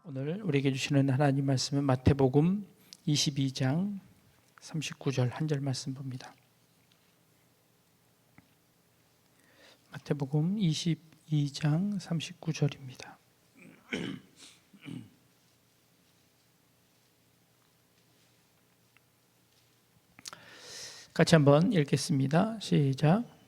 오늘 우리에게 주시는 하나님 말씀은 마태복음 22장 39절 한 절 말씀 봅니다. 마태복음 22장 39절입니다. 같이 한번 읽겠습니다. 시작.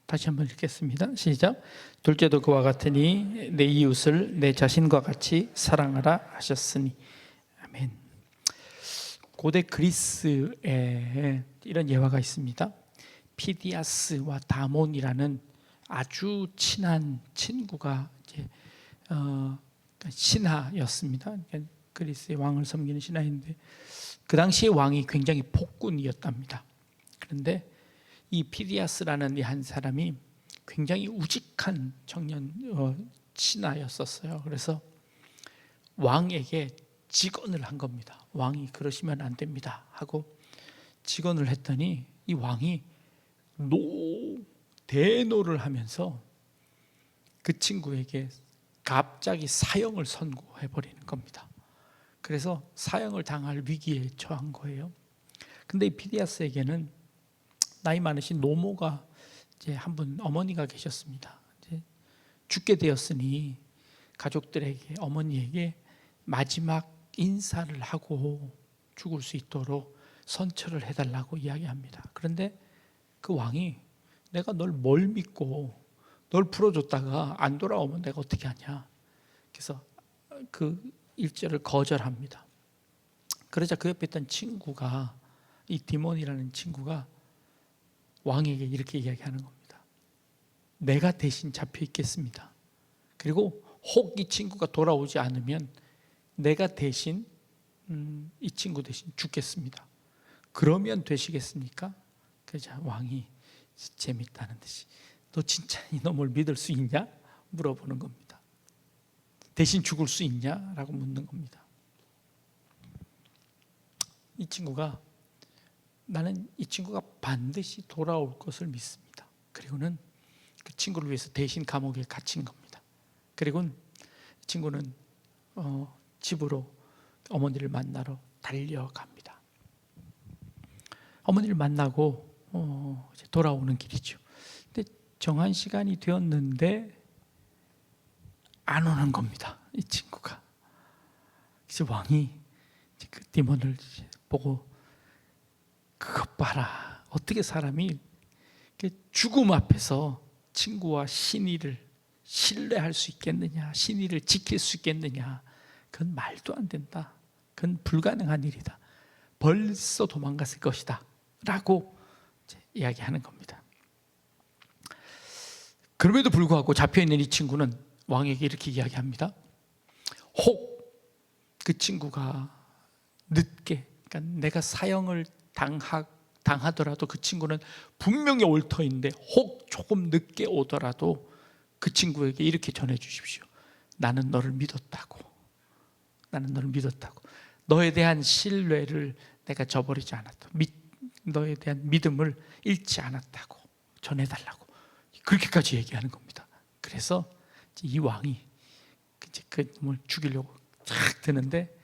다시 한번 읽겠습니다. 시작. 둘째도 그와 같으니 내 이웃을 내 자신과 같이 사랑하라 하셨으니. 아멘. 고대 그리스에 이런 예화가 있습니다. 피디아스와 다몬이라는 아주 친한 친구가 이제 신하였습니다. 그리스의 왕을 섬기는 신하인데 그 당시에 왕이 굉장히 폭군이었답니다. 그런데 이 피디아스라는 이 한 사람이 굉장히 우직한 청년 신하였었어요. 그래서 왕에게 직언을 한 겁니다. 왕이 그러시면 안 됩니다 하고 직언을 했더니 이 왕이 대노를 하면서 그 친구에게 갑자기 사형을 선고해 버리는 겁니다. 그래서 사형을 당할 위기에 처한 거예요. 근데 이 피디아스에게는 나이 많으신 노모가 이제 한 분 어머니가 계셨습니다. 이제 죽게 되었으니 가족들에게 어머니에게 마지막 인사를 하고 죽을 수 있도록 선처를 해달라고 이야기합니다. 그런데 그 왕이 내가 널 뭘 믿고 널 풀어줬다가 안 돌아오면 내가 어떻게 하냐. 그래서 그 일절을 거절합니다. 그러자 그 옆에 있던 친구가 이 디몬이라는 친구가 왕에게 이렇게 이야기하는 겁니다. 내가 대신 잡혀 있겠습니다. 그리고 혹 이 친구가 돌아오지 않으면 내가 대신 이 친구 대신 죽겠습니다. 그러면 되시겠습니까? 그러자 왕이 재밌다는 듯이 너 진짜 이놈을 믿을 수 있냐? 물어보는 겁니다. 대신 죽을 수 있냐? 라고 묻는 겁니다. 이 친구가 나는 이 친구가 반드시 돌아올 것을 믿습니다. 그리고는 그 친구를 위해서 대신 감옥에 갇힌 겁니다. 그리고는 이 친구는 집으로 어머니를 만나러 달려갑니다. 어머니를 만나고 이제 돌아오는 길이죠. 근데 정한 시간이 되었는데 안 오는 겁니다. 이 친구가. 그래서 왕이 이제 그 디몬을 보고 그것 봐라. 어떻게 사람이 죽음 앞에서 친구와 신의를 신뢰할 수 있겠느냐. 신의를 지킬 수 있겠느냐. 그건 말도 안 된다. 그건 불가능한 일이다. 벌써 도망갔을 것이다. 라고 이야기하는 겁니다. 그럼에도 불구하고 잡혀있는 이 친구는 왕에게 이렇게 이야기합니다. 혹 그 친구가 늦게, 그러니까 내가 사형을 당하더라도 그 친구는 분명히 올 터인데 혹 조금 늦게 오더라도 그 친구에게 이렇게 전해 주십시오. 나는 너를 믿었다고. 나는 너를 믿었다고. 너에 대한 신뢰를 내가 저버리지 않았다. 너에 대한 믿음을 잃지 않았다고 전해달라고. 그렇게까지 얘기하는 겁니다. 그래서 이 왕이 이제 그놈을 죽이려고 탁 드는데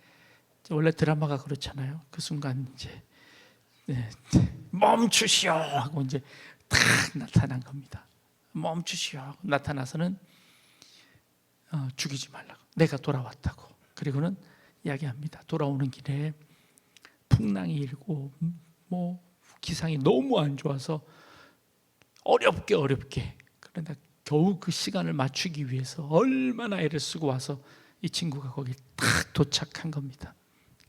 원래 드라마가 그렇잖아요. 그 순간 이제 멈추시오 하고 이제 탁 나타난 겁니다. 멈추시오 하고 나타나서는 죽이지 말라고. 내가 돌아왔다고. 그리고는 이야기합니다. 돌아오는 길에 풍랑이 일고 뭐 기상이 너무 안 좋아서 어렵게 그런데 겨우 그 시간을 맞추기 위해서 얼마나 애를 쓰고 와서 이 친구가 거기 탁 도착한 겁니다.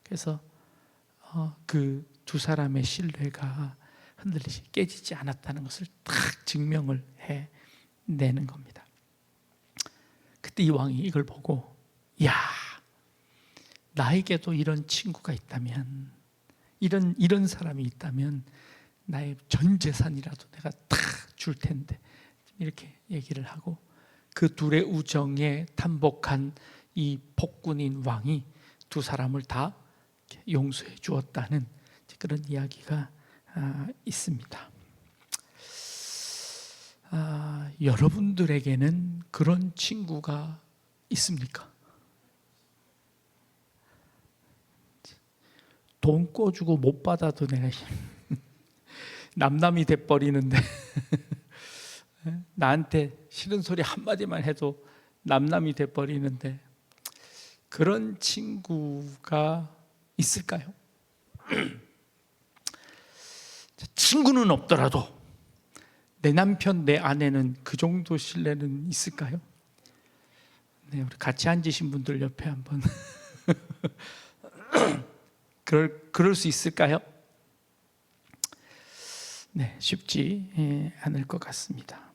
그래서 그 두 사람의 신뢰가 흔들리지 깨지지 않았다는 것을 딱 증명을 해내는 겁니다. 그때 이 왕이 이걸 보고 야, 나에게도 이런 친구가 있다면 이런 사람이 있다면 나의 전 재산이라도 내가 다 줄 텐데 이렇게 얘기를 하고 그 둘의 우정에 탄복한 이 폭군인 왕이 두 사람을 다 용서해 주었다는 그런 이야기가 있습니다. 여러분들에게는 그런 친구가 있습니까? 돈 꿔주고 못 받아도 내가 남남이 돼버리는데 나한테 싫은 소리 한마디만 해도 남남이 돼버리는데 그런 친구가 있을까요? 친구는 없더라도 내 남편, 내 아내는 그 정도 신뢰는 있을까요? 네, 우리 같이 앉으신 분들 옆에 한번 그럴 수 있을까요? 네, 쉽지 않을 것 같습니다.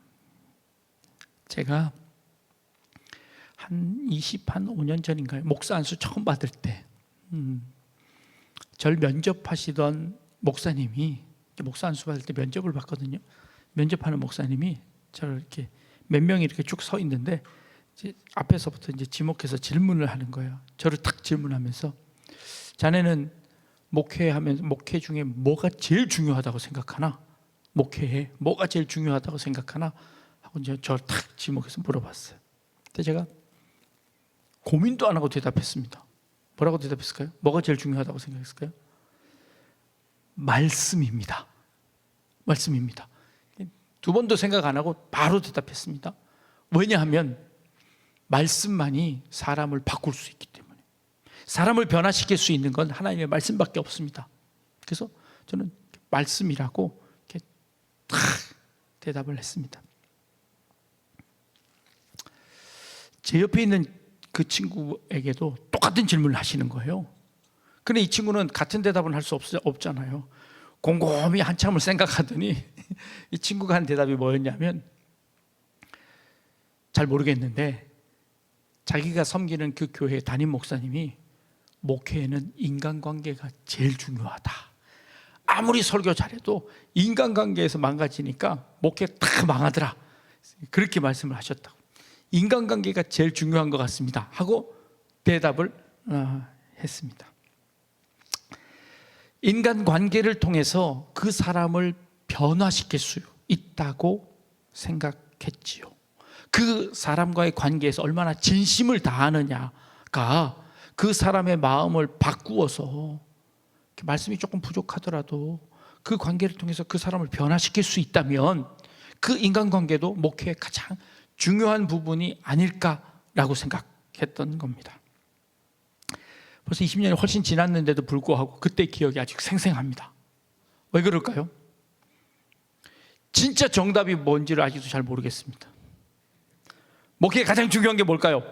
제가 한 5년 전인가요? 목사 안수 처음 받을 때 절 면접하시던 목사님이, 목사 안수 받을 때 면접을 받거든요. 면접하는 목사님이 저를 이렇게 몇 명이 이렇게 쭉 서 있는데 이제 앞에서부터 이제 지목해서 질문을 하는 거예요. 저를 탁 질문하면서 자네는 목회 중에 뭐가 제일 중요하다고 생각하나? 목회에 뭐가 제일 중요하다고 생각하나? 하고 이제 저를 탁 지목해서 물어봤어요. 근데 제가 고민도 안 하고 대답했습니다. 뭐라고 대답했을까요? 뭐가 제일 중요하다고 생각했을까요? 말씀입니다. 말씀입니다. 두 번도 생각 안 하고 바로 대답했습니다. 왜냐하면 말씀만이 사람을 바꿀 수 있기 때문에, 사람을 변화시킬 수 있는 건 하나님의 말씀밖에 없습니다. 그래서 저는 말씀이라고 이렇게 탁 대답을 했습니다. 제 옆에 있는 그 친구에게도 똑같은 질문을 하시는 거예요. 근데 이 친구는 같은 대답은 할 수 없잖아요. 곰곰이 한참을 생각하더니 이 친구가 한 대답이 뭐였냐면, 잘 모르겠는데 자기가 섬기는 그 교회 담임 목사님이 목회에는 인간관계가 제일 중요하다. 아무리 설교 잘해도 인간관계에서 망가지니까 목회 다 망하더라. 그렇게 말씀을 하셨다고. 인간관계가 제일 중요한 것 같습니다 하고 대답을 했습니다. 인간관계를 통해서 그 사람을 변화시킬 수 있다고 생각했지요. 그 사람과의 관계에서 얼마나 진심을 다하느냐가 그 사람의 마음을 바꾸어서, 말씀이 조금 부족하더라도 그 관계를 통해서 그 사람을 변화시킬 수 있다면 그 인간관계도 목회의 가장 중요한 부분이 아닐까라고 생각했던 겁니다. 벌써 20년이 훨씬 지났는데도 불구하고 그때 기억이 아직 생생합니다. 왜 그럴까요? 진짜 정답이 뭔지를 아직도 잘 모르겠습니다. 목회의 가장 중요한 게 뭘까요?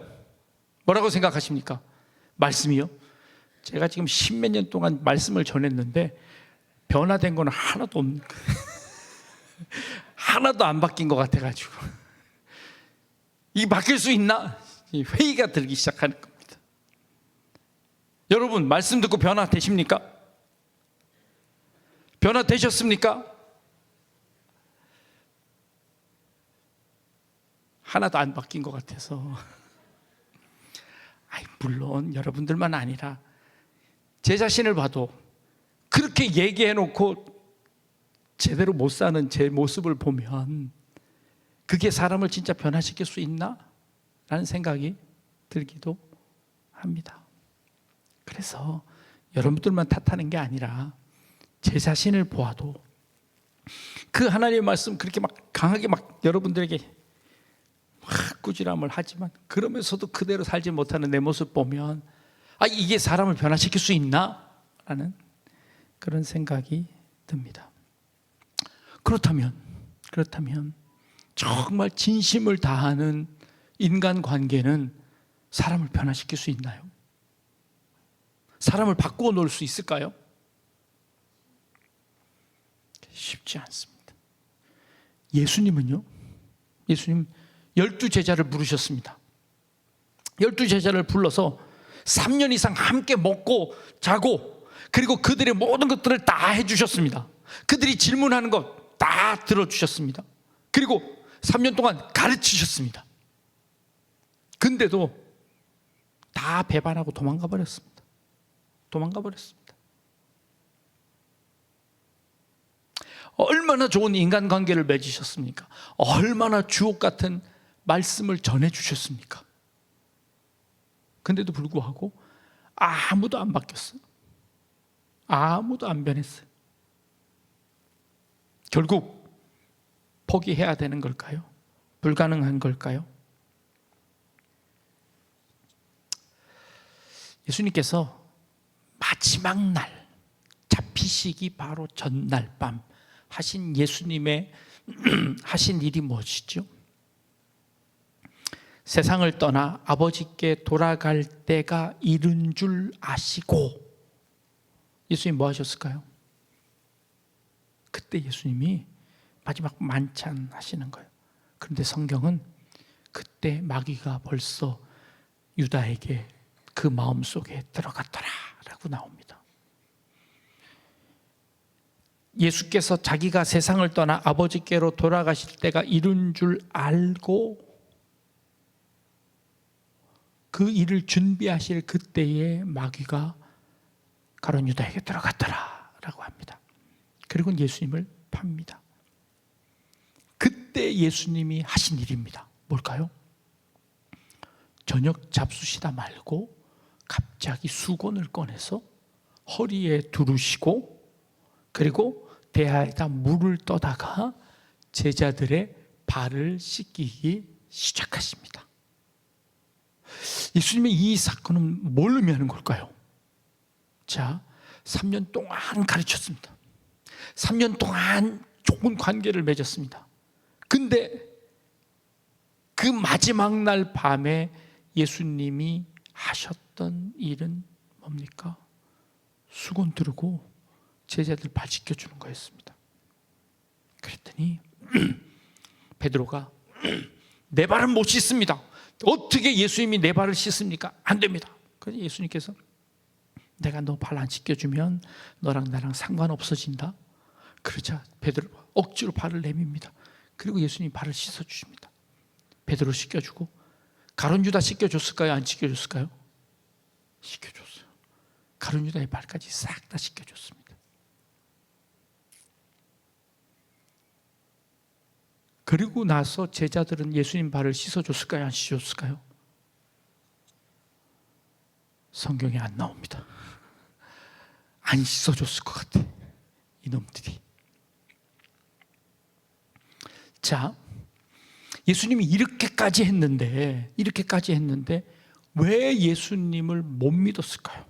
뭐라고 생각하십니까? 말씀이요? 제가 지금 10몇 년 동안 말씀을 전했는데 변화된 건 하나도 없는 하나도 안 바뀐 것 같아가지고 이게 바뀔 수 있나? 회의가 들기 시작하는 겁니다. 여러분, 말씀 듣고 변화되십니까? 변화되셨습니까? 하나도 안 바뀐 것 같아서. 물론 여러분들만 아니라 제 자신을 봐도 그렇게 얘기해놓고 제대로 못 사는 제 모습을 보면 그게 사람을 진짜 변화시킬 수 있나? 라는 생각이 들기도 합니다. 그래서 여러분들만 탓하는 게 아니라 제 자신을 보아도 그 하나님의 말씀 그렇게 막 강하게 막 여러분들에게 막 꾸지람을 하지만 그러면서도 그대로 살지 못하는 내 모습 보면 이게 사람을 변화시킬 수 있나? 라는 그런 생각이 듭니다. 그렇다면 정말 진심을 다하는 인간관계는 사람을 변화시킬 수 있나요? 사람을 바꾸어 놓을 수 있을까요? 쉽지 않습니다. 예수님은요? 예수님 12제자를 부르셨습니다. 12제자를 불러서 3년 이상 함께 먹고 자고 그리고 그들의 모든 것들을 다 해주셨습니다. 그들이 질문하는 것 다 들어주셨습니다. 그리고 3년 동안 가르치셨습니다. 근데도 다 배반하고 도망가 버렸습니다. 얼마나 좋은 인간관계를 맺으셨습니까? 얼마나 주옥 같은 말씀을 전해주셨습니까? 근데도 불구하고 아무도 안 바뀌었어요. 아무도 안 변했어요. 결국 포기해야 되는 걸까요? 불가능한 걸까요? 예수님께서 마지막 날 잡히시기 바로 전날 밤 하신 예수님의 하신 일이 무엇이죠? 세상을 떠나 아버지께 돌아갈 때가 이른 줄 아시고 예수님 뭐 하셨을까요? 그때 예수님이 마지막 만찬 하시는 거예요. 그런데 성경은 그때 마귀가 벌써 유다에게 그 마음속에 들어갔더라라고 나옵니다. 예수께서 자기가 세상을 떠나 아버지께로 돌아가실 때가 이른 줄 알고 그 일을 준비하실 그때에 마귀가 가룟 유다에게 들어갔더라라고 합니다. 그리고 예수님을 팝니다. 그때 예수님이 하신 일입니다. 뭘까요? 저녁 잡수시다 말고 갑자기 수건을 꺼내서 허리에 두르시고 그리고 대야에다 물을 떠다가 제자들의 발을 씻기기 시작하십니다. 예수님의 이 사건은 뭘 의미하는 걸까요? 자, 3년 동안 가르쳤습니다. 3년 동안 좋은 관계를 맺었습니다. 근데 그 마지막 날 밤에 예수님이 하셨던 일은 뭡니까? 수건 들고 제자들 발 씻겨주는 거였습니다. 그랬더니 베드로가 내 발은 못 씻습니다. 어떻게 예수님이 내 발을 씻습니까? 안 됩니다. 그래서 예수님께서 내가 너 발 안 씻겨주면 너랑 나랑 상관없어진다. 그러자 베드로가 억지로 발을 내밉니다. 그리고 예수님이 발을 씻어주십니다. 베드로 씻겨주고 가룟 유다 씻겨줬을까요? 안 씻겨줬을까요? 씻겨줬어요. 가룟 유다의 발까지 싹 다 씻겨줬습니다. 그리고 나서 제자들은 예수님 발을 씻어줬을까요? 안 씻어줬을까요? 성경에 안 나옵니다. 안 씻어줬을 것 같아, 이놈들이. 자, 예수님이 이렇게까지 했는데 왜 예수님을 못 믿었을까요?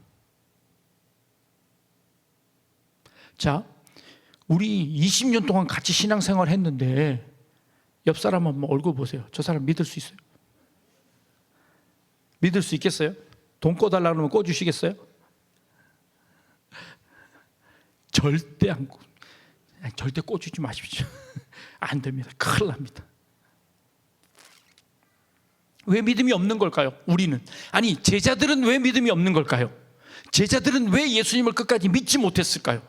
자, 우리 20년 동안 같이 신앙생활 했는데 옆 사람 한번 얼굴 보세요. 저 사람 믿을 수 있어요? 믿을 수 있겠어요? 돈 꿔달라고 하면 꿔주시겠어요? 절대 꿔주지 마십시오. 안 됩니다. 큰일 납니다. 왜 믿음이 없는 걸까요? 우리는. 아니, 제자들은 왜 믿음이 없는 걸까요? 제자들은 왜 예수님을 끝까지 믿지 못했을까요?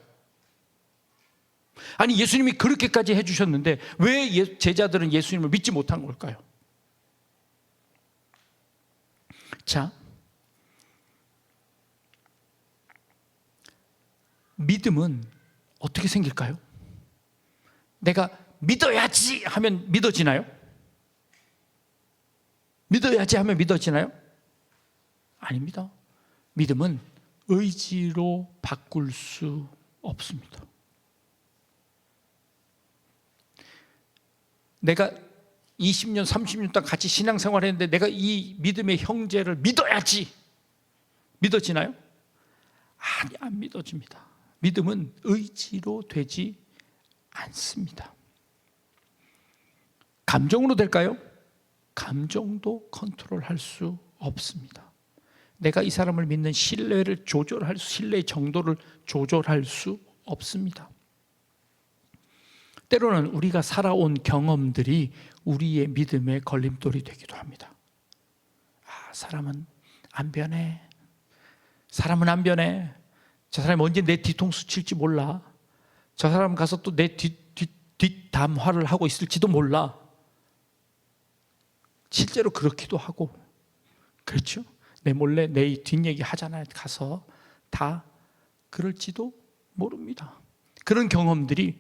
아니, 예수님이 그렇게까지 해주셨는데 왜 제자들은 예수님을 믿지 못한 걸까요? 자, 믿음은 어떻게 생길까요? 내가 믿어야지 하면 믿어지나요? 믿어야지 하면 믿어지나요? 아닙니다. 믿음은 의지로 바꿀 수 없습니다. 내가 20년, 30년 동안 같이 신앙생활 했는데 내가 이 믿음의 형제를 믿어야지 믿어지나요? 아니, 안 믿어집니다. 믿음은 의지로 되지 않습니다. 감정으로 될까요? 감정도 컨트롤할 수 없습니다. 내가 이 사람을 믿는 신뢰의 정도를 조절할 수 없습니다. 때로는 우리가 살아온 경험들이 우리의 믿음의 걸림돌이 되기도 합니다. 사람은 안 변해. 사람은 안 변해. 저 사람이 언제 내 뒤통수 칠지 몰라. 저 사람 가서 또 내 뒷담화를 하고 있을지도 몰라. 실제로 그렇기도 하고, 그렇죠? 내 몰래 내 뒷얘기 하잖아요. 가서 다 그럴지도 모릅니다. 그런 경험들이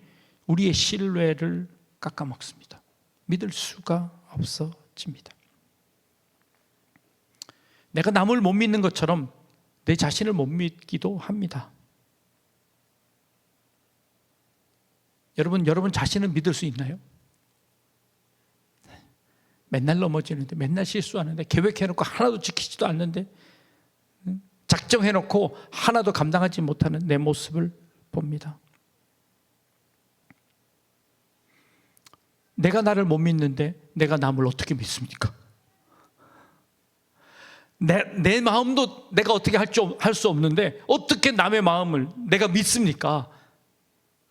우리의 신뢰를 깎아먹습니다. 믿을 수가 없어집니다. 내가 남을 못 믿는 것처럼 내 자신을 못 믿기도 합니다. 여러분 자신을 믿을 수 있나요? 맨날 넘어지는데, 맨날 실수하는데, 계획해놓고 하나도 지키지도 않는데, 작정해놓고 하나도 감당하지 못하는 내 모습을 봅니다. 내가 나를 못 믿는데 내가 남을 어떻게 믿습니까? 내 마음도 내가 어떻게 할 수 없는데 어떻게 남의 마음을 내가 믿습니까?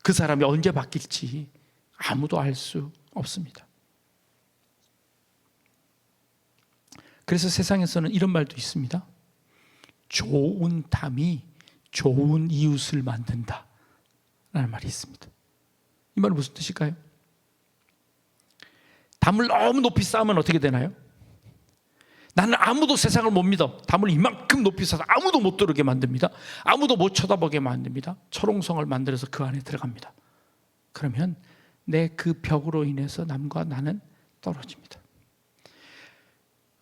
그 사람이 언제 바뀔지 아무도 알 수 없습니다. 그래서 세상에서는 이런 말도 있습니다. 좋은 담이 좋은 이웃을 만든다 라는 말이 있습니다. 이 말은 무슨 뜻일까요? 담을 너무 높이 쌓으면 어떻게 되나요? 나는 아무도 세상을 못 믿어. 담을 이만큼 높이 쌓아서 아무도 못 들어오게 만듭니다. 아무도 못 쳐다보게 만듭니다. 철옹성을 만들어서 그 안에 들어갑니다. 그러면 내 그 벽으로 인해서 남과 나는 떨어집니다.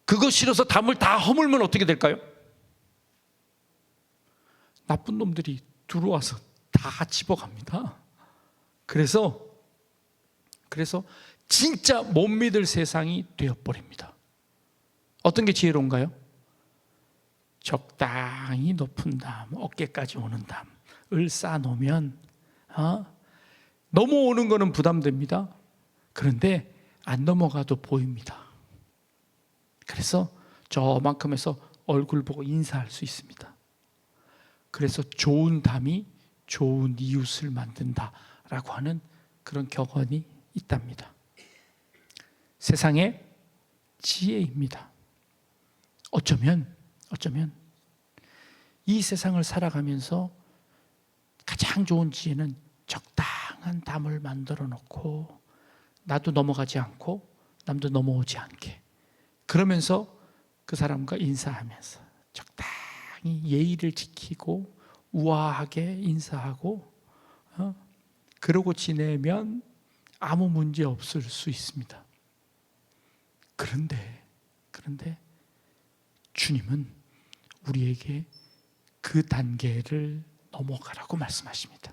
그거 싫어서 담을 다 허물면 어떻게 될까요? 나쁜 놈들이 들어와서 다 집어갑니다. 그래서 진짜 못 믿을 세상이 되어버립니다. 어떤 게 지혜로운가요? 적당히 높은 담, 어깨까지 오는 담을 쌓아놓으면 넘어오는 거는 부담됩니다. 그런데 안 넘어가도 보입니다. 그래서 저만큼에서 얼굴 보고 인사할 수 있습니다. 그래서 좋은 담이 좋은 이웃을 만든다라고 하는 그런 격언이 있답니다. 세상의 지혜입니다. 어쩌면 이 세상을 살아가면서 가장 좋은 지혜는 적당한 담을 만들어 놓고 나도 넘어가지 않고 남도 넘어오지 않게, 그러면서 그 사람과 인사하면서 적당히 예의를 지키고 우아하게 인사하고 그러고 지내면 아무 문제 없을 수 있습니다. 그런데 주님은 우리에게 그 단계를 넘어가라고 말씀하십니다.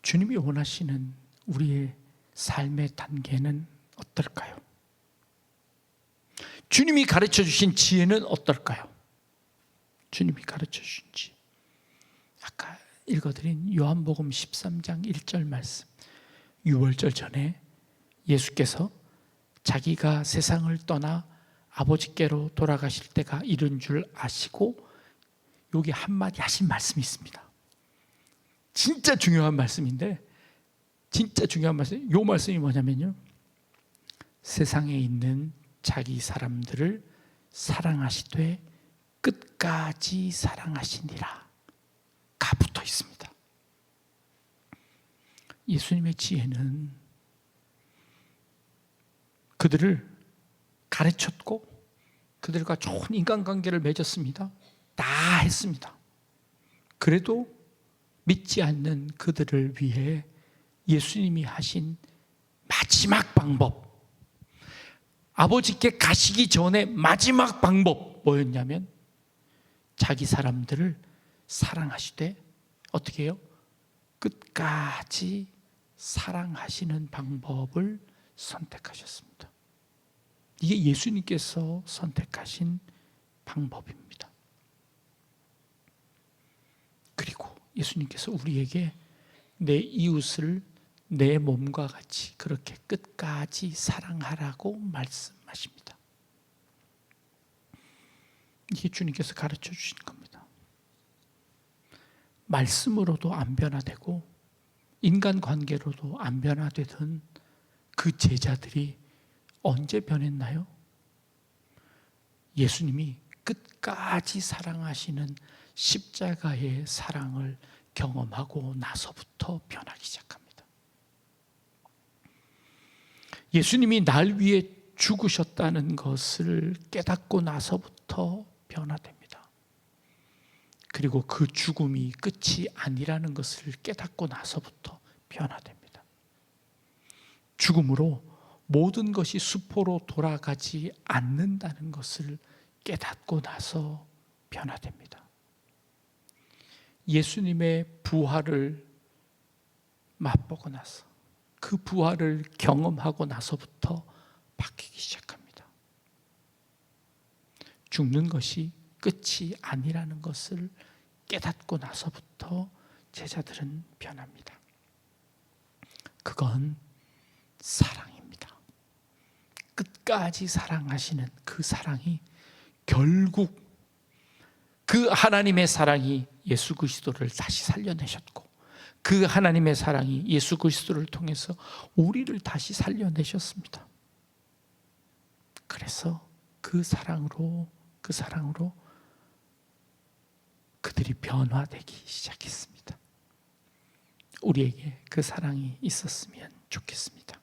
주님이 원하시는 우리의 삶의 단계는 어떨까요? 주님이 가르쳐 주신 지혜는 어떨까요? 주님이 가르쳐 주신 지혜, 아까 읽어드린 요한복음 13장 1절 말씀, 유월절 전에 예수께서 자기가 세상을 떠나 아버지께로 돌아가실 때가 이른 줄 아시고 여기 한마디 하신 말씀이 있습니다. 진짜 중요한 말씀인데, 진짜 중요한 말씀, 이 말씀이 뭐냐면요, 세상에 있는 자기 사람들을 사랑하시되 끝까지 사랑하시니라 가 붙어 있습니다. 예수님의 지혜는 그들을 가르쳤고 그들과 좋은 인간관계를 맺었습니다. 다 했습니다. 그래도 믿지 않는 그들을 위해 예수님이 하신 마지막 방법, 아버지께 가시기 전에 마지막 방법 뭐였냐면 자기 사람들을 사랑하시되 어떻게 해요? 끝까지 사랑하시는 방법을 선택하셨습니다. 이게 예수님께서 선택하신 방법입니다. 그리고 예수님께서 우리에게 내 이웃을 내 몸과 같이 그렇게 끝까지 사랑하라고 말씀하십니다. 이게 주님께서 가르쳐 주신 겁니다. 말씀으로도 안 변화되고 인간관계로도 안 변화되던 그 제자들이 언제 변했나요? 예수님이 끝까지 사랑하시는 십자가의 사랑을 경험하고 나서부터 변하기 시작합니다. 예수님이 날 위해 죽으셨다는 것을 깨닫고 나서부터 변화됩니다. 그리고 그 죽음이 끝이 아니라는 것을 깨닫고 나서부터 변화됩니다. 죽음으로 모든 것이 수포로 돌아가지 않는다는 것을 깨닫고 나서 변화됩니다. 예수님의 부활을 맛보고 나서, 그 부활을 경험하고 나서부터 바뀌기 시작합니다. 죽는 것이 끝이 아니라는 것을 깨닫고 나서부터 제자들은 변합니다. 그건 사랑입니다. 끝까지 사랑하시는 그 사랑이 결국, 그 하나님의 사랑이 예수 그리스도를 다시 살려내셨고, 그 하나님의 사랑이 예수 그리스도를 통해서 우리를 다시 살려내셨습니다. 그래서 그 사랑으로 그들이 변화되기 시작했습니다. 우리에게 그 사랑이 있었으면 좋겠습니다.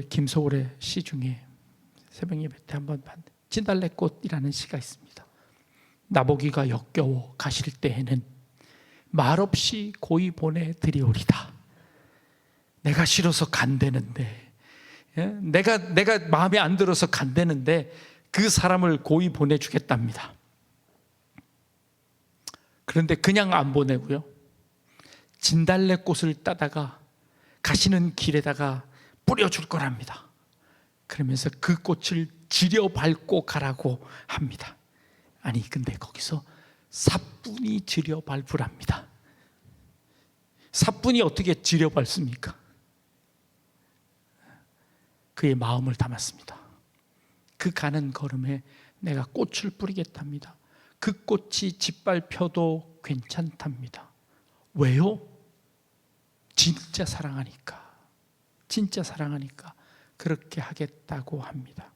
김소월의 시 중에 새벽 예배 때 한번 봤는데, 진달래꽃이라는 시가 있습니다. 나보기가 역겨워 가실 때에는 말없이 고이 보내드리오리다. 내가 싫어서 간대는데, 내가 마음에 안 들어서 간대는데 그 사람을 고이 보내주겠답니다. 그런데 그냥 안 보내고요, 진달래꽃을 따다가 가시는 길에다가 뿌려줄 거랍니다. 그러면서 그 꽃을 지려 밟고 가라고 합니다. 아니, 근데 거기서 사뿐히 지려 밟으랍니다. 사뿐히 어떻게 지려 밟습니까? 그의 마음을 담았습니다. 그 가는 걸음에 내가 꽃을 뿌리겠답니다. 그 꽃이 짓밟혀도 괜찮답니다. 왜요? 진짜 사랑하니까 그렇게 하겠다고 합니다.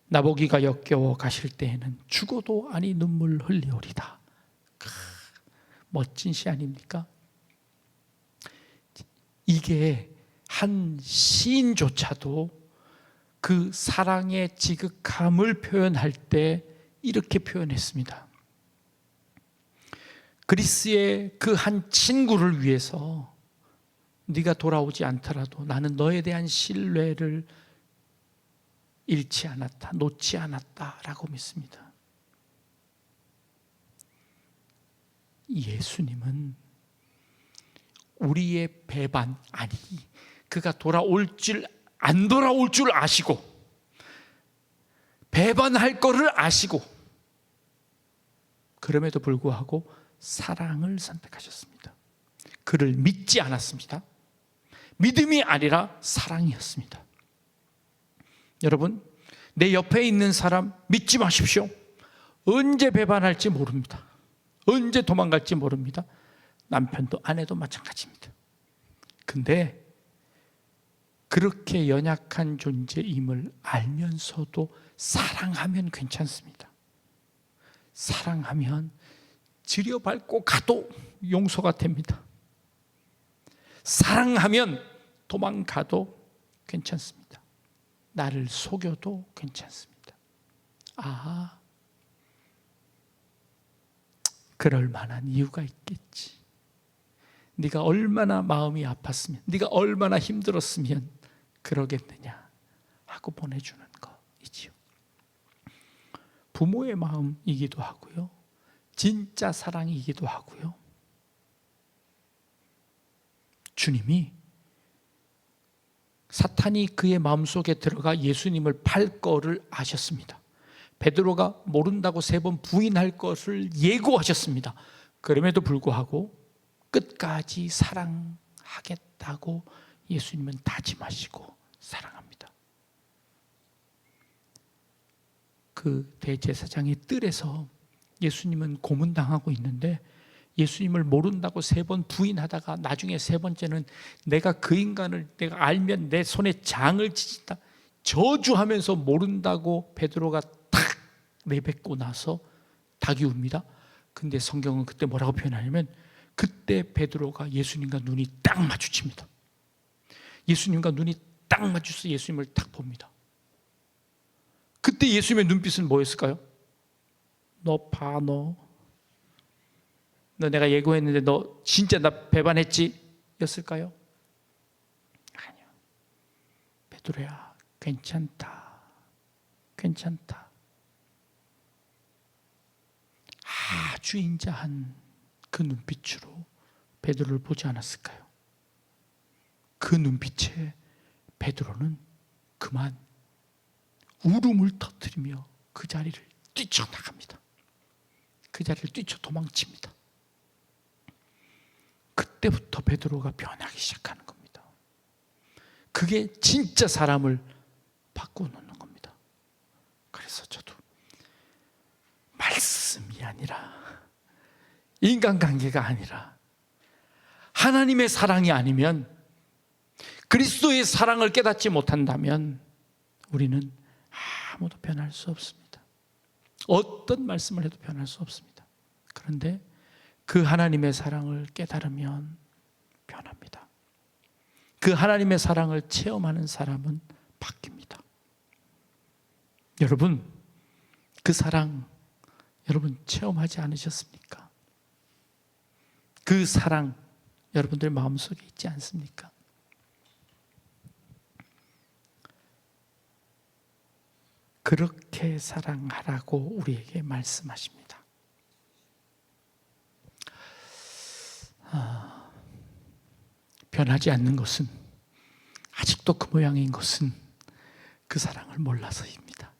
나보기가 역겨워 가실 때에는 죽어도 아니 눈물 흘리오리다. 멋진 시 아닙니까? 이게 한 시인조차도 그 사랑의 지극함을 표현할 때 이렇게 표현했습니다. 그리스의 그 한 친구를 위해서 네가 돌아오지 않더라도 나는 너에 대한 신뢰를 잃지 않았다, 놓지 않았다라고 믿습니다. 예수님은 우리의 배반, 아니 그가 돌아올 줄 안 돌아올 줄 아시고, 배반할 거를 아시고, 그럼에도 불구하고 사랑을 선택하셨습니다. 그를 믿지 않았습니다. 믿음이 아니라 사랑이었습니다. 여러분, 내 옆에 있는 사람 믿지 마십시오. 언제 배반할지 모릅니다. 언제 도망갈지 모릅니다. 남편도 아내도 마찬가지입니다. 근데 그렇게 연약한 존재임을 알면서도 사랑하면 괜찮습니다. 사랑하면 지려밟고 가도 용서가 됩니다. 사랑하면 도망가도 괜찮습니다. 나를 속여도 괜찮습니다. 아, 그럴 만한 이유가 있겠지. 네가 얼마나 마음이 아팠으면, 네가 얼마나 힘들었으면 그러겠느냐 하고 보내주는 거이지요. 부모의 마음이기도 하고요, 진짜 사랑이기도 하고요. 주님이, 사탄이 그의 마음속에 들어가 예수님을 팔 거를 아셨습니다. 베드로가 모른다고 3번 부인할 것을 예고하셨습니다. 그럼에도 불구하고 끝까지 사랑하겠다고 예수님은 다짐하시고 사랑합니다. 그 대제사장의 뜰에서 예수님은 고문당하고 있는데, 예수님을 모른다고 3번 부인하다가 나중에 3번째는 내가 그 인간을 내가 알면 내 손에 장을 치진다 저주하면서 모른다고 베드로가 탁 내뱉고 나서 닭이 웁니다. 근데 성경은 그때 뭐라고 표현하냐면, 그때 베드로가 예수님과 눈이 딱 마주칩니다. 예수님과 눈이 딱 마주쳐서 예수님을 딱 봅니다. 그때 예수님의 눈빛은 뭐였을까요? 너 봐, 너. 너 내가 예고했는데 너 진짜 나 배반했지? 였을까요? 아니요. 베드로야, 괜찮다. 괜찮다. 아주 인자한 그 눈빛으로 베드로를 보지 않았을까요? 그 눈빛에 베드로는 그만 울음을 터뜨리며 그 자리를 뛰쳐나갑니다. 그 자리를 뛰쳐 도망칩니다. 그때부터 베드로가 변하기 시작하는 겁니다. 그게 진짜 사람을 바꿔놓는 겁니다. 그래서 저도 말씀이 아니라 인간관계가 아니라 하나님의 사랑이 아니면, 그리스도의 사랑을 깨닫지 못한다면 우리는 아무도 변할 수 없습니다. 어떤 말씀을 해도 변할 수 없습니다. 그런데 그 하나님의 사랑을 깨달으면 변합니다. 그 하나님의 사랑을 체험하는 사람은 바뀝니다. 여러분, 그 사랑 여러분 체험하지 않으셨습니까? 그 사랑 여러분들 마음속에 있지 않습니까? 그렇게 사랑하라고 우리에게 말씀하십니다. 변하지 않는 것은, 아직도 그 모양인 것은 그 사랑을 몰라서입니다.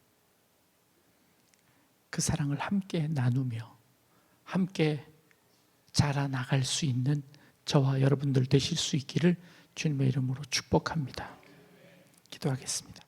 그 사랑을 함께 나누며 함께 자라나갈 수 있는 저와 여러분들 되실 수 있기를 주님의 이름으로 축복합니다. 기도하겠습니다.